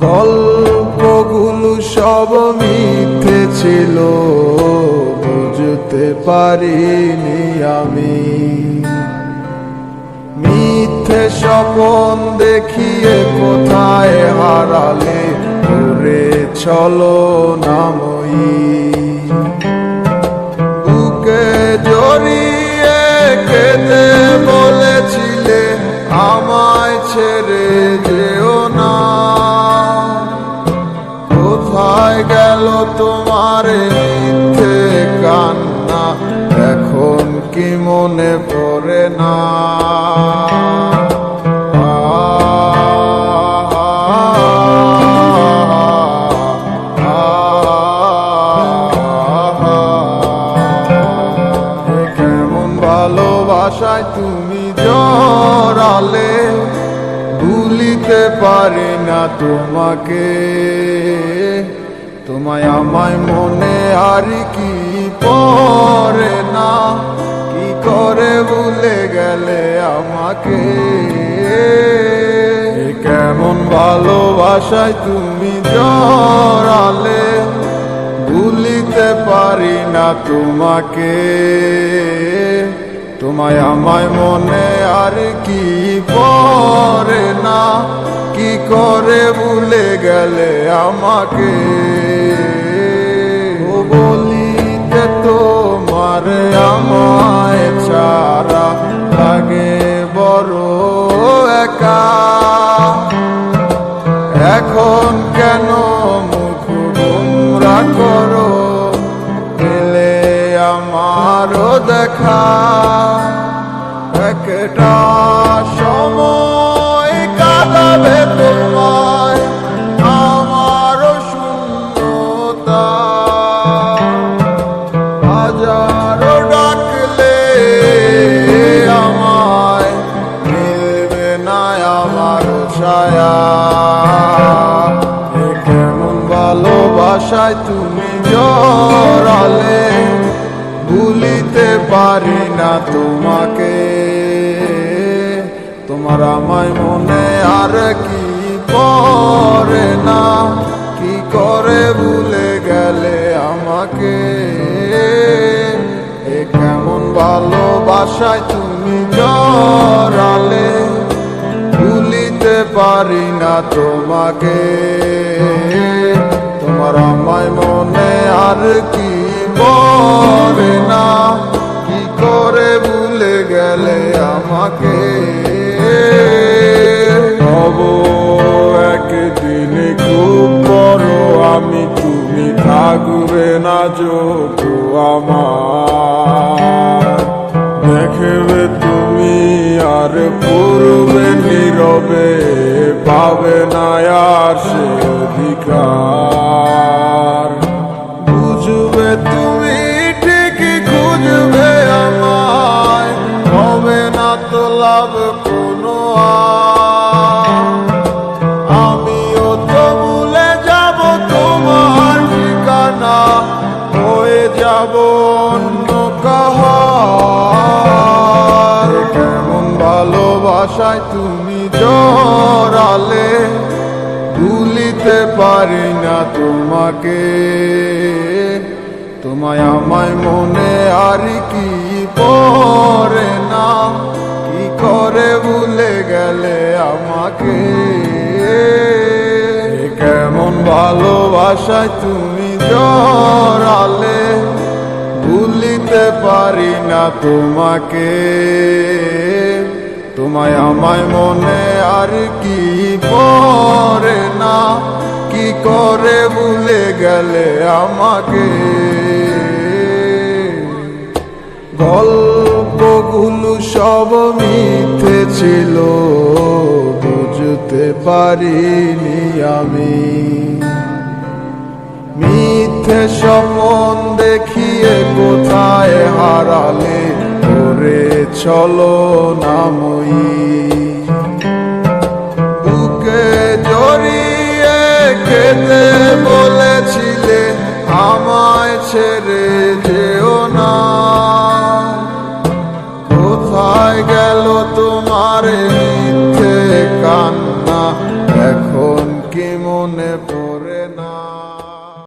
গল্পগুলো সব মিথ্যে ছিল, বুঝতে পারিনি আমি। মিথ্যে স্বপন দেখিয়ে কোথায় হারালে ওরে ছলনাময়ী। বুকে জড়িয়ে কেঁদে বলেছিলে আমায় ছেড়ে যেও না। কোথায় গেল তোমার মিথ্যে কান্না, এখন কি মনে পড়ে না? কেমন ভালোবাসায় তুমি জড়ালে, ভুলিতে পারি না তোমাকে। তোমায় আমায় মনে আর কি পড়ে না, কি করে ভুলে গেলে আমাকে। কেমন ভালোবাসায় তুমি জড়ালে, ভুলিতে পারি না তোমাকে। তোমায় আমায় মনে আর কি পড়ে না, কি করে ভুলে গেলে আমাকে। ও বলিতে তোমার আমায় ছাড়া লাগে বড় একা। এখন কেন মুখ গোমরা করো, পেলে আমারও দেখা। একটা সময় কাঁদাবে তোমায় আমারও শূন্যতা। হাজারো ডাকলে আমায় মিলবে না আমারও ছায়া। কেমন ভালোবাসায় তুমি জড়ালে, ভুলিতে পারি না তোমাকে। তোমার আমায় মনে আর কি পড়ে না, কি করে ভুলে গেলে আমাকে। কেমন ভালোবাসায় তুমি জড়ালে, ভুলিতে পারি না তোমাকে। তোমার আমায় মনে আর কি পড়ে না, কি করে ভুলে গেলে আমাকে। হব একদিন খুব বড় আমি, তুমি থাকবে না যোগ আমার। দেখবে তুমি আর পূর্বে নীরবে, পাবে না আর সে অধিকার। বুঝবে তুমি ঠিকই খুঁজবে আমায়, হবে না তো লাভ কোনো আমিও তো ভুলে যাব তোমার ঠিকানা, হয়ে যাব অন্য কাহার। কেমন ভালোবাসায় তুমি জড়ালে, ভুলিতে পারি না তোমাকে। তোমায় আমায় মনে আর কি পড়ে না, কি করে ভুলে গেলে আমাকে। কেমন ভালোবাসায় তুমি জড়ালে, ভুলিতে পারি না তোমাকে। তোমায় আমায় মনে আর কি পড়ে না, কি করে ভুলে গেলে আমাকে। গল্পগুলো সব মিথ্যে ছিল, বুঝতে পারিনি আমি। মিথ্যে স্বপন দেখিয়ে কোথায় হারালে ওরে ছলনাময়ী। বুকে জড়িয়ে কেঁদে বলেছিলে আমায় ছেড়ে যেও না। কোথায় গেল তোমার মিথ্যে কান্না, এখন কি মনে পড়ে না।